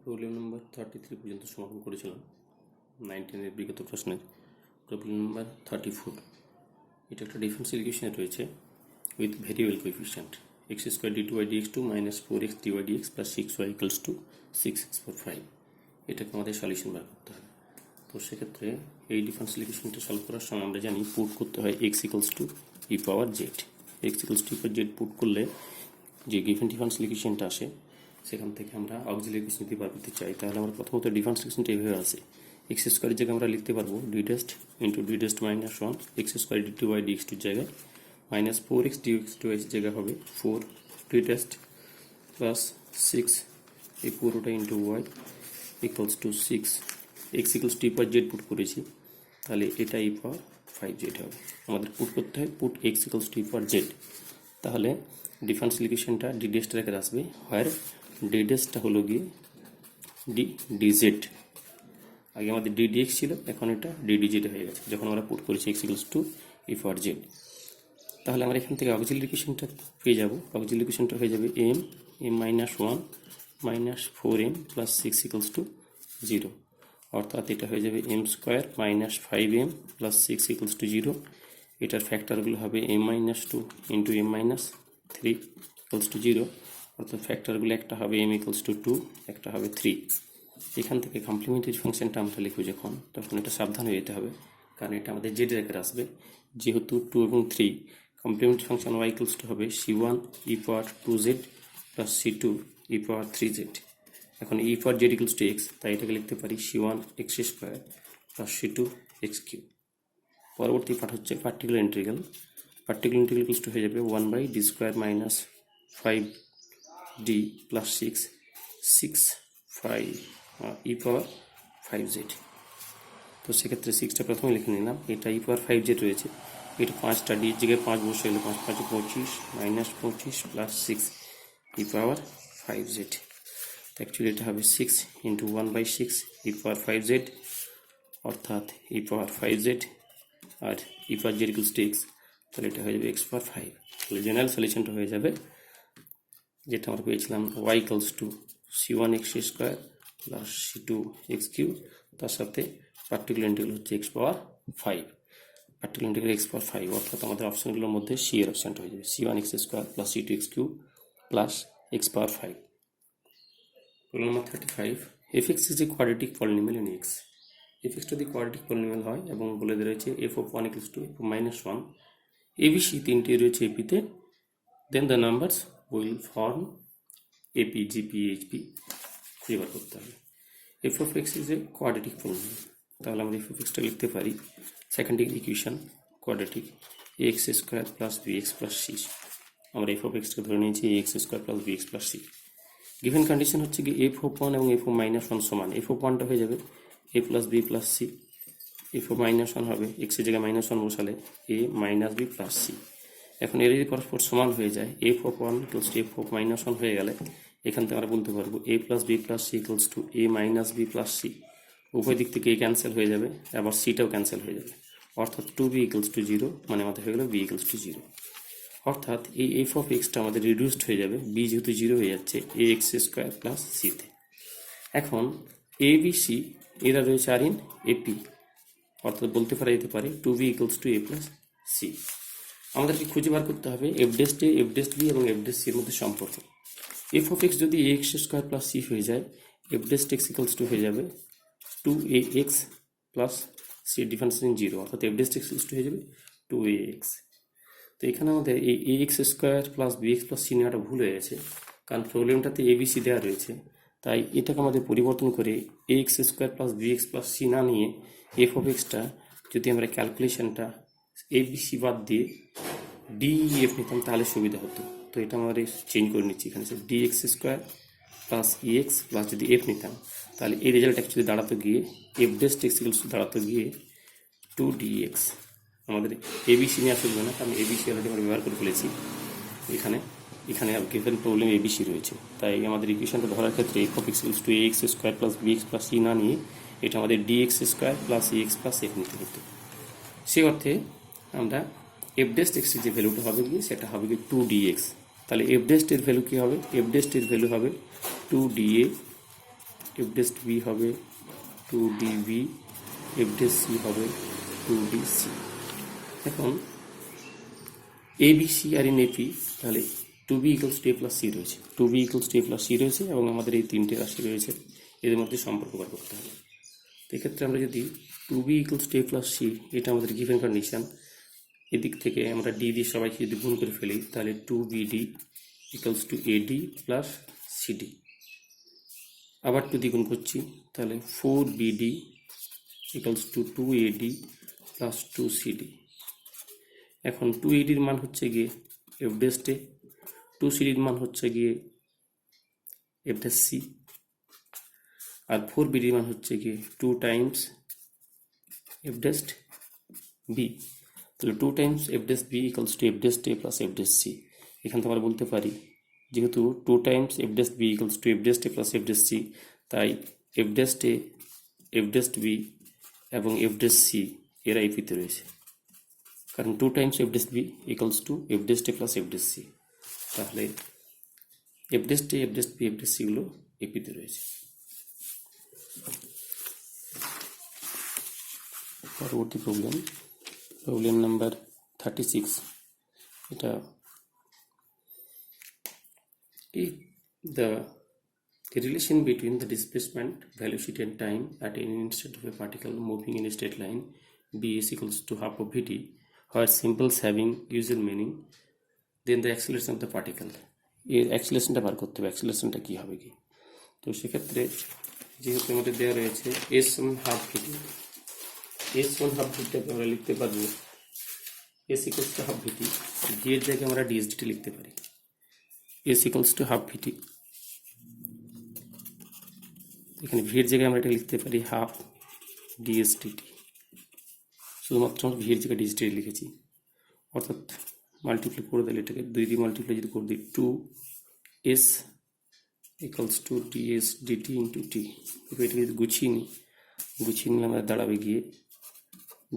Problem number 33 পর্যন্ত সমাধান করেছিলাম 19 বিগত প্রশ্নের। প্রবলেম নাম্বার 34, এটা একটা ডিফারেন্সিয়াল ইকুয়েশনে রয়েছে with variable coefficient x square d2 by dx2 minus 4x dy dx plus 6y equals to 6x for 5। এটাকে আমাদের সলিউশন বার করতে হবে। তো সেক্ষেত্রে এই ডিফারেন্সিয়াল ইকুয়েশনটা সলভ করার সময় আমরা জানি পুট করতে হয় x equals to e power z। x equals to e power z put করলে যে গিভেন ডিফারেন্সিয়াল ইকুয়েশনটা আসে সেখান থেকে আমরা অক্সিলারি ইকুয়েশন যদি বার করতে চাই তাহলে আমরা প্রথমত ডিফারেন্স ইকুয়েশনটা এইভাবে আছে, এক্স স্কোয়ারের জায়গায় আমরা লিখতে পারবো D dash into D dash minus 1 x square D two by D x টুর জায়গায় minus 4x D x two x জায়গা হবে 4 ডি ডেস্ট প্লাস 6 এই পুরোটা into y equals to 6 x equals to per Z put করেছি, তাহলে এটা ই power 5z হবে। আমাদের পুট করতে হয় put x equals to per Z, তাহলে ডিফারেন্সিয়াল ইকুয়েশনটা ডি ডেস্ট রেখে আসবে, হয় ডি ডেস্টটা হলো গিয়ে ডি ডিজেড। আগে আমাদের ডি ডিএক্স ছিল, এখন এটা ডি ডিজেড হয়ে গেছে যখন আমরা পুট করেছি x equals to e power Z. তাহলে আমরা এখান থেকে অক্সিলারি ইকুয়েশনটা পেয়ে যাব। অক্সিলারি ইকুয়েশনটা হয়ে যাবে m minus 1 minus 4m plus 6 equals to 0, অর্থাৎ এটা হয়ে যাবে m square minus 5m plus 6 equals to 0। এটার ফ্যাক্টরগুলো হবে m minus 2 into m minus 3 equals to 0, অর্থাৎ ফ্যাক্টরগুলো একটা হবে m ইকুয়ালস টু 2, একটা হবে 3। এখান থেকে কমপ্লিমেন্টারি ফাংশনটা আমরা লিখব যখন, তখন এটা সাবধান হয়ে যেতে হবে, কারণ এটা আমাদের জেড রেখে আসবে। যেহেতু 2 এবং 3, complimentary function y equals to হবে c1 ই পাওয়ার 2z প্লাস c2 ই পাওয়ার 3z। এখন e power z equals to x, তাই এটাকে লিখতে পারি c1 x square plus c2 x cube. পরবর্তী পার্ট হচ্ছে particular integral. Particular integral equals to হয়ে যাবে 1 by d square minus 5d plus 6 e power 5z। তো সেক্ষেত্রে 6টা প্রথমে লিখে নিলাম, এটা ই পাওয়ার 5z রয়েছে, এটা 5টা ডির জায়গায় 5 বসে এলো, 5 5 25 minus 25 plus 6 e power 5z। Actually এটা হবে 6 into 1 by 6 e power 5z, অর্থাৎ ই পাওয়ার 5z আর e power z equals to x, তাহলে এটা হয়ে যাবে এক্স পাওয়ার 5। তাহলে জেনারেল সলিউশনটা হয়ে যাবে যেটা আমরা পেয়েছিলাম y equals to c1 x square plus c2 x cube, তার সাথে পার্টিকুলার ইন্টিগ্রাল হচ্ছে এক্স পাওয়ার 5, পার্টিকুলার ইন্টিগ্রাল এক্স পাওয়ার 5, অর্থাৎ আমাদের অপশনগুলোর মধ্যে সি এর অপশনটা হয়ে যাবে c1 x square plus c2 x cube plus x power 5। Problem number 35, fx is a quadratic polynomial in x। fx যদি কোয়াড্রেটিক পলিনোমিয়াল হয় এবং বলে দেওয়া রয়েছে f of 1 equals to f of minus 1, abc তিনটে রয়েছে এপিতে, then the numbers will form AP GP HP খুঁজে বার করতে হবে। f of x is a quadratic polynomial, তাহলে আমরা f of x টা লিখতে পারি second degree equation quadratic ax square plus bx plus c। আমরা f of x কে ধরে নিয়েছি ax square plus bx plus c। Given condition হচ্ছে কি f of 1 এবং f of minus 1 সমান, f of 1টা হয়ে যাবে a plus b plus c, f of minus 1 হবে x এর জায়গায় মাইনাস 1 বসালে a minus b plus c। এখন এর যদি পরস্পর সমান হয়ে যায় f of 1 equals to f of minus 1 হয়ে গেলে এখান থেকে আমরা বলতে পারবো a plus b plus c equals to a minus b plus c। উভয় দিক থেকে a ক্যান্সেল হয়ে যাবে, আবার সিটাও ক্যান্সেল হয়ে যাবে, অর্থাৎ 2b ইকুয়ালস টু 0, মানে আমাদের হয়ে গেল b ইকুয়ালস টু 0। অর্থাৎ এই f of x টা আমাদের রিডিউসড হয়ে যাবে, b যেহেতু 0 হয়ে যাচ্ছে ax স্কোয়ার প্লাস c তে। এখন a b c এরা রয়েছে আর ইন এপি, অর্থাৎ বলতে পারা যেতে পারে 2b equals to a plus c। আমাদেরকে খুঁজে বার করতে হবে F dash A, F dash B এবং এফ ডেস্ট সির মধ্যে সম্পর্ক। এফ অফ এক্স যদি a x square plus C হয়ে যায়, F dash x equals to হয়ে যাবে 2ax plus C difference in 0, অর্থাৎ F dash x equals to হয়ে যাবে 2ax। তো এখানে আমাদের এই a x square plus b x plus C নেওয়াটা ভুল হয়ে গেছে, কারণ প্রবলেমটাতে এবিসি দেওয়া রয়েছে, তাই এটাকে আমাদের পরিবর্তন করে a x square plus b x plus C না নিয়ে এফ অফ এক্সটা যদি আমরা ক্যালকুলেশনটা এবিসি বাদ দিয়ে ডিএফ নিতাম তাহলে সুবিধা হতো। তো এটা আমাদের চেঞ্জ করে নিচ্ছি, এখানে D x square plus e x plus যদি এফ নিতাম তাহলে এই রেজাল্ট অ্যাকচুয়ালি দাঁড়াতে গিয়ে F dash x equals two দাঁড়াতে গিয়ে 2dx। আমাদের এবিসি নিয়ে আসবে না, কারণ এবিসি অলরেডি আমরা ব্যবহার করে ফেলেছি এখানে গিভেন প্রবলেম এবিসি রয়েছে, তাই আমাদের ইকুয়েশনটা ধরার ক্ষেত্রে f of x equals to a x square plus b x plus C না নিয়ে এটা আমাদের d x square plus e x plus f নিতে হতো। সে অর্থে আমরা এফ ডেস্ট এক্সের যে ভ্যালুটা হবে গিয়ে সেটা হবে গিয়ে 2dx। তাহলে এফ ডেস্টের ভ্যালু কী হবে, এফ ডেস্টের ভ্যালু হবে 2dA এফ ডেস্ট বি হবে 2dv, এফ ডেস্ট সি হবে 2dc। এখন A B C are in AP, তাহলে 2b equals to a plus C রয়েছে, 2b equals to a plus C রয়েছে এবং আমাদের এই তিনটে রাশি রয়েছে, এদের মধ্যে সম্পর্ক বার করতে হবে। তো এক্ষেত্রে আমরা যদি 2b equals to a plus c, এটা আমাদের গিভেন কন্ডিশন, এদিক থেকে আমরা ডি দিয়ে সবাইকে যদি গুণ করে ফেলি তাহলে 2bd equals to ad plus cd, আবার 2 দিয়ে গুণ করছি তাহলে 4bd equals to 2ad plus 2cd। এখন 2ad এর মান হচ্ছে গিয়ে এফ ডেস্টে, 2cd এর মান হচ্ছে গিয়ে এফ ডেস্ট সি, আর 4bd এর মান হচ্ছে গিয়ে 2 টাইমস এফ ডেস্ট বি। তাহলে 2 times F dash B equals to F dash A plus F dash C. এখান থেকে আমরা বলতে পারি যেহেতু 2 times F dash B equals to F dash A plus F dash C, তাই F dash A, F dash B এবং F dash C এরা এপিতে রয়েছে, কারণ 2 times F dash B equals to F dash A plus F dash C. তাহলে F dash A, F dash B, F dash C গুলো এপিতে রয়েছে। পরবর্তী problem, problem number 36। এটা the relation between the displacement, velocity and time at any instant of a particle moving in a straight line b is equals to half of vt, where symbols having usual meaning, then the acceleration of the particle। এর অ্যাক্সিলারেশনটা বার করতে হবে, অ্যাক্সিলারেশনটা কী হবে কি। তো সেক্ষেত্রে যেহেতু আমাদের দেওয়া রয়েছে s one half v, s one half ভিটিটাকে আমরা লিখতে পারবো s equals to half v, d এর জায়গায় আমরা ডিএসডিটি লিখতে পারি s equals to half v. এখানে ভি এর জায়গায় আমরা এটা লিখতে পারি হাফ ডিএসডিটি, শুধুমাত্র আমরা ভি এর জায়গায় ডিএসডিটি লিখেছি, অর্থাৎ মাল্টিপ্লাই করে দিলে এটাকে 2 দিয়ে মাল্টিপ্লাই যদি করে দিই 2s equals to DS DT into T. এবার এটাকে যদি গুছিয়ে নিলে আমরা দাঁড়াবে গিয়ে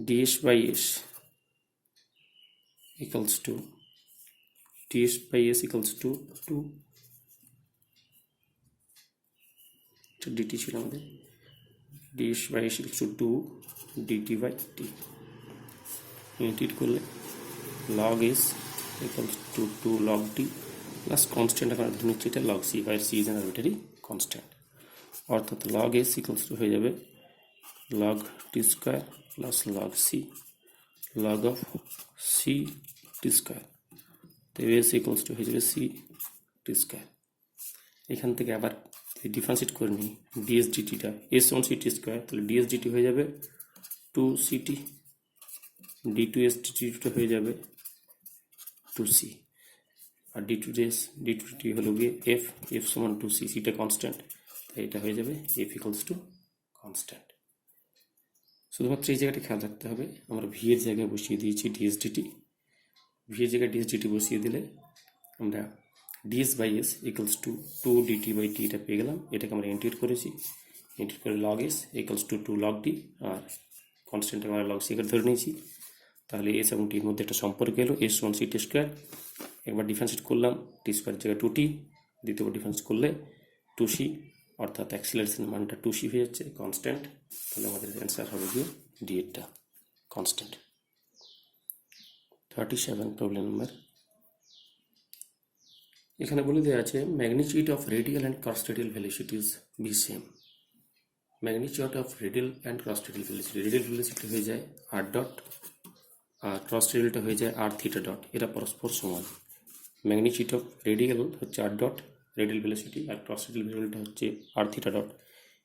DS by S equals to ds by s equals to 2, তো dt ছিল আমাদের ds by s equals to 2 dt by t, integrate করলে log s equals to 2 log t plus constant আমরা ধরে নিচ্ছি এটা log c, by c is an arbitrary constant, অর্থাৎ log s equals to হয়ে যাবে log t square plus log c log of c t square. তো S equals to হয়ে যাবে সি টি স্কোয়ার। এখান থেকে আবার ডিফারেন্সিয়েট করে নিই ডিএস ডিটিটা, S one C T square, তাহলে ডিএস ডিটি হয়ে যাবে 2ct, ডি টু এস ডিটিটা হয়ে যাবে 2c, আর D two S D two T হলো গিয়ে এফ, এফ সমান 2c, সিটা কনস্ট্যান্ট, তাই এটা হয়ে যাবে এফ ইকুয়ালস টু কনস্ট্যান্ট। শুধুমাত্র এই জায়গাটা খেয়াল রাখতে হবে, আমরা ভি এর জায়গায় বসিয়ে দিয়েছি ডিএস ডিটি, ভি এর জায়গায় ডিএস ডিটি বসিয়ে দিলে আমরা DS by S equals to 2 DT by T এটা পেয়ে গেলাম। এটাকে আমরা ইন্টিগ্রেট করেছি, ইন্টিগ্রেট করে log S equals to 2 log D, আর কনস্ট্যান্টকে আমরা লগ সি করে ধরে নিয়েছি। তাহলে এস এবং টির মধ্যে একটা সম্পর্ক এলো s one C T square. একবার ডিফারেন্সিয়েট করলাম টি স্কোয়ার জায়গায় 2t, দ্বিতীয়বার ডিফারেন্স করলে 2c, অর্থাৎ অ্যাক্সিলারেশনের মানটা 2c হয়ে যাচ্ছে কনস্ট্যান্ট। তাহলে আমাদের অ্যান্সার হবে গিয়ে ডি এরটা কনস্ট্যান্ট। 37 প্রবলেম নাম্বার, এখানে বলে দেওয়া আছে magnitude of radial and cross radial velocities be same. Magnitude of radial and cross radial velocity, radial velocity হয়ে যায় আর ডট, আর ক্রস রেডিয়ালটা হয়ে যায় আর থিটা ডট, এরা পরস্পর সমান। ম্যাগনিটিউড অফ রেডিয়াল হচ্ছে আর ডট রেডিয়াল ভেলোসিটি, আর ক্রস রেডিয়াল ভেলোসিটি হচ্ছে আর থিটা ডট,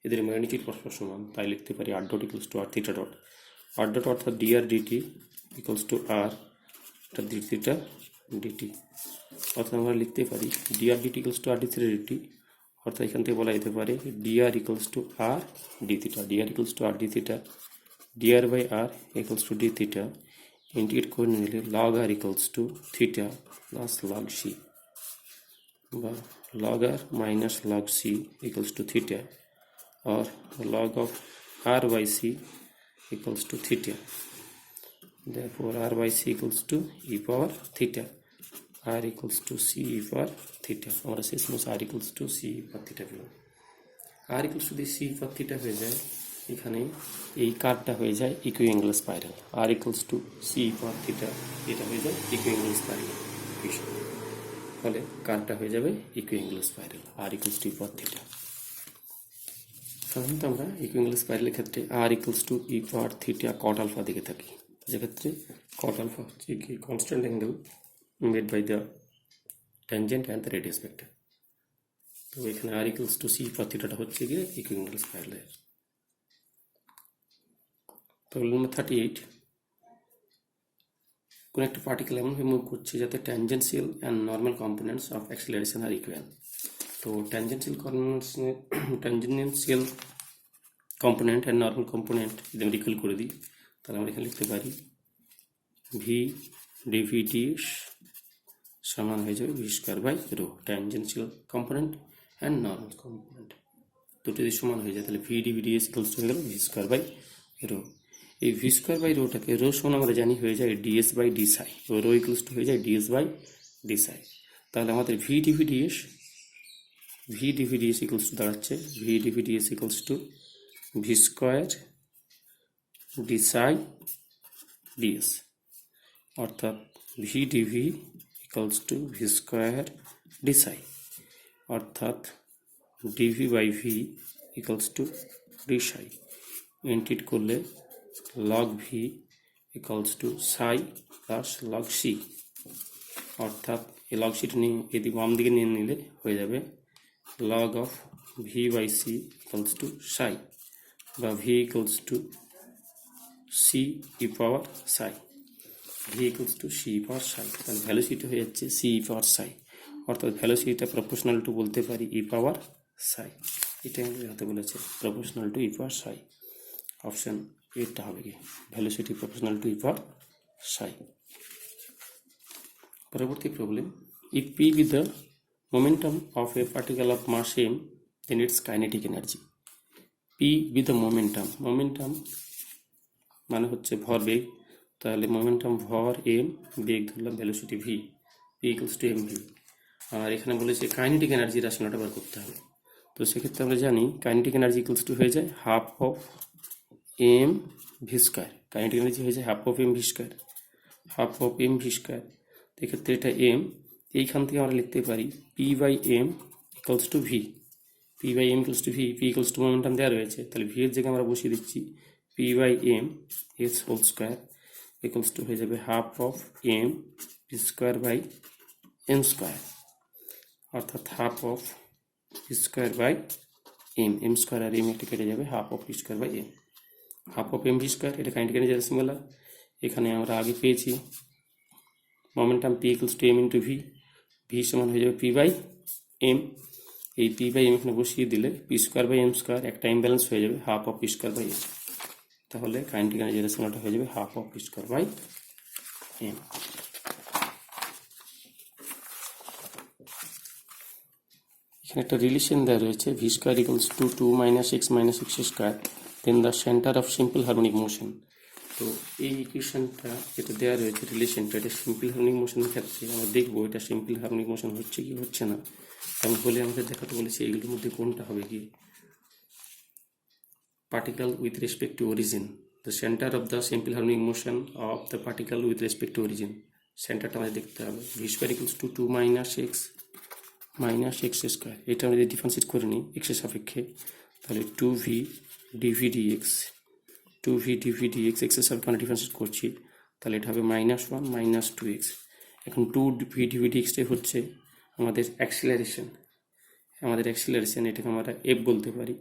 এদের ম্যাগনিটিউড পরস্পর সমান, তাই লিখতে পারি r dot equals to r theta dot. R dot অর্থাৎ d r dt equals to r d theta dt, অর্থাৎ আমরা লিখতে পারি d r dt equals to r d theta dt, অর্থাৎ এখান থেকে বলা যেতে পারে d r equals to r d theta, d r equals to r d theta, d r by r equals to d theta, integrate করে নিলে log r equals to theta plus log c, বা log r minus log c equals to theta, or log of r by c equals to theta. Therefore r by c equals to e power theta, r equals to c e power theta, আমরা শেষমেশ r equals to c e power theta পেলাম। R equals to যদি c for theta হয়ে যায়, এখানে এই কার্ভটা হয়ে যায় equiangle spiral. R equals to c for theta, এটা হয়ে যায় ইকুইঅ্যাঙ্গেল স্পাইরাল। ফলে কার্ভটা হয়ে যাবে equiangle spiral R equals to for theta. সাধারণত আমরা ইকুইঅ্যাঙ্গেল স্পাইরালের ক্ষেত্রে r equals to e power theta cot alpha দিকে থাকি, যেক্ষেত্রে কট আলফা হচ্ছে কি constant angle made by the tangent and the radius vector. তো এখানে আর ইকুয়ালস টু সি ফর থিটাটা হচ্ছে গিয়ে ইকুইঅ্যাঙ্গেল স্পাইরালের। প্রবলেম নম্বর 38, কোন একটা পার্টিকেল এমনভাবে মুভ করছে যাতে tangential and normal components of acceleration are equal. তো tangential component and normal component যদি আমরা ইকুয়াল করে দিই, তাহলে আমরা এখানে লিখতে পারি ভি ডিভিডি সমান হয়ে যাবে v square by rho. Tangential component and normal component দুটো যদি সমান হয়ে যায়, তাহলে ভি ডিভিডিএস ইকুয়ালস হয়ে গেল ভি স্কোয়ার বাই রো। এই ভি স্কোয়ার বাই রোটাকে রো সমান আমরা জানি হয়ে যায় ds by d psi, rho equals to হয়ে যায় ডিএস বাই ডি সাই। তাহলে আমাদের ভি ডিভিডিএস ইকুয়ালস টু দাঁড়াচ্ছে v dvds equals to v square d psi ds, অর্থাৎ v dv equals to v square d psi, অর্থাৎ dv by v equals to d psi. Integrate করলে log v equals to Sai plus log C, অর্থাৎ এই log সিটা নিয়ে এদিকে বাম দিকে নিয়ে নিলে হয়ে যাবে log of v by c equals to psi, বা v equals to c e power psi, v equals to c power psi. তাহলে ভ্যালোসিটি হয়ে যাচ্ছে সি ই পাওয়ার সাই, অর্থাৎ ভ্যালোসিটিটা প্রপোর্শনাল টু বলতে পারি ই পাওয়ার সাই। এটা আমাদের হাতে বলেছে proportional to e power Sai. Option এটা হবে কি velocity proportional to e power সাই। পরবর্তী problem, if P be the momentum of a particle of mass m, then its kinetic energy. P be the momentum মানে হচ্ছে ভর বেগ, তাহলে momentum ভর m, বেগ ধরলাম velocity v, p equals to m v. আর এখানে বলেছে কাইনেটিক এনার্জি রাশিমালাটা বার করতে হবে। তো সেক্ষেত্রে আমরা জানি কাইনেটিক এনার্জি ইকুয়ালস টু হয়ে যায় half of m v square. Kinetic energy হয়ে যায় half of m v square, half of m v square. এক্ষেত্রে এটা এম, এইখান থেকে আমরা লিখতে পারি p by m equals to v, p by m equals to v, p equals to momentum দেওয়া রয়েছে, তাহলে ভি এর জায়গায় আমরা বসিয়ে দিচ্ছি p by m s whole square equals to হয়ে যাবে half of m P square by m square, অর্থাৎ half of p square by m square আর এম একটা কেটে যাবে, half of p square by m, half of m v square. এটা kinetic energy রাশিমালা। এখানে আমরা আগে পেয়েছি momentum p equals to m into v, v সমান হয়ে যাবে পি বাই এম। এই পি বাই এম এখানে বসিয়ে দিলে p square by m square একটা ইমব্যালেন্স হয়ে যাবে half of p square by m, তাহলে কাইনেটিক এনার্জি রাশিমালাটা হয়ে যাবে half of p square by m. এখানে একটা রিলেশন দেওয়া রয়েছে v square equals to two minus x square, then the center of simple harmonic motion. তো এই ইকুয়েশনটা যেটা দেওয়া রয়েছে রিলেশনটা, এটা সিম্পল হারমোনিক মোশনের ক্ষেত্রে আমরা দেখবো এটা সিম্পল হারমোনিক মোশন হচ্ছে কি হচ্ছে না। এমন হলে আমাদের দেখাতে বলেছে এইগুলোর মধ্যে কোনটা হবে কি particle with respect to origin, the center of the simple harmonic motion of the particle with respect to origin, সেন্টারটা আমাদের দেখতে হবে। V square equals to two minus x square, এটা আমরা যদি ডিফারেন্সিয়েট করে নিই এক্সের সাপেক্ষে, তাহলে two v d v d x, two v d v d x এক্সের সাপেক্ষে আমরা ডিফারেন্সিয়েট করছি, তাহলে এটা হবে minus one minus two x. এখন টু ভি ডিভি ডিএক্সটাই হচ্ছে আমাদের অ্যাক্সিলারেশন, এটাকে আমরা এফ বলতে পারি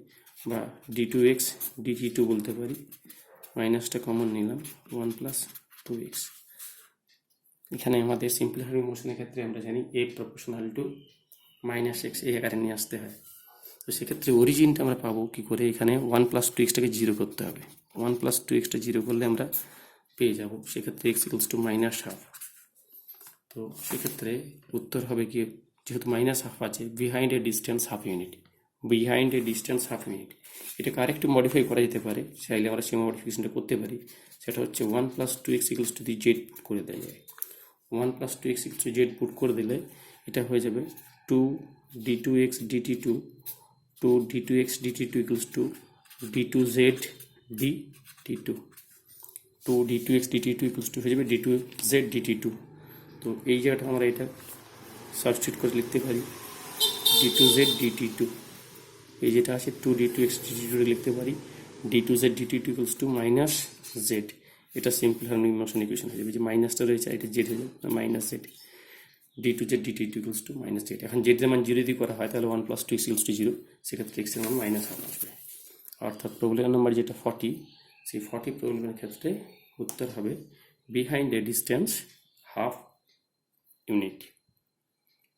বা d two x d t two বলতে পারি। মাইনাসটা কমন নিলাম, ওয়ান প্লাস টু এক্স। এখানে আমাদের সিম্পল হারমোনিক মোশনের ক্ষেত্রে আমরা জানি F proportional to minus x এই আকারে নিয়ে আসতে হয়। তো সেক্ষেত্রে অরিজিনটা আমরা পাবো কী করে, এখানে ওয়ান প্লাস টু এক্সটাকে জিরো করতে হবে, ওয়ান প্লাস টু এক্সটা জিরো করলে আমরা পেয়ে যাব সেক্ষেত্রে x equals to minus half. তো সেক্ষেত্রে উত্তর হবে কি, যেহেতু মাইনাস হাফ আছে, behind a distance half unit, এটাকে আরেকটু মডিফাই করা যেতে পারে, চাইলে আমরা সেই মডিফিকেশনটা করতে পারি। সেটা হচ্ছে one plus two x equals to the z put করে দেওয়া যায়, one plus two x equals to z put করে দিলে এটা হয়ে যাবে two d two x d t two, two two d two x d t two equals to d two z d t two, two d two x d t two equals to হয়ে যাবে d two z d t two. তো এই জায়গাটা আমরা এটা substitute করে লিখতে পারি d two z d t two, এই যেটা আছে two d two x d t two লিখতে পারি d two z d t two equals to minus z. এটা সিম্পল হারমোনিক মোশন ইকুয়েশন হয়ে যাবে, যে মাইনাসটা রয়েছে এটা জেড হয়ে যাবে minus z, d two z d t two equals to minus z. এখন জেডের মান জিরো যদি করা হয় তাহলে 1 + 2 ইকুয়ালস টু 0, সেক্ষেত্রে এক্সের মান -1 আসবে। অর্থাৎ প্রবলেম নাম্বার যেটা 40, সেই 40 প্রবলেমের ক্ষেত্রে উত্তর হবে behind a distance half unit.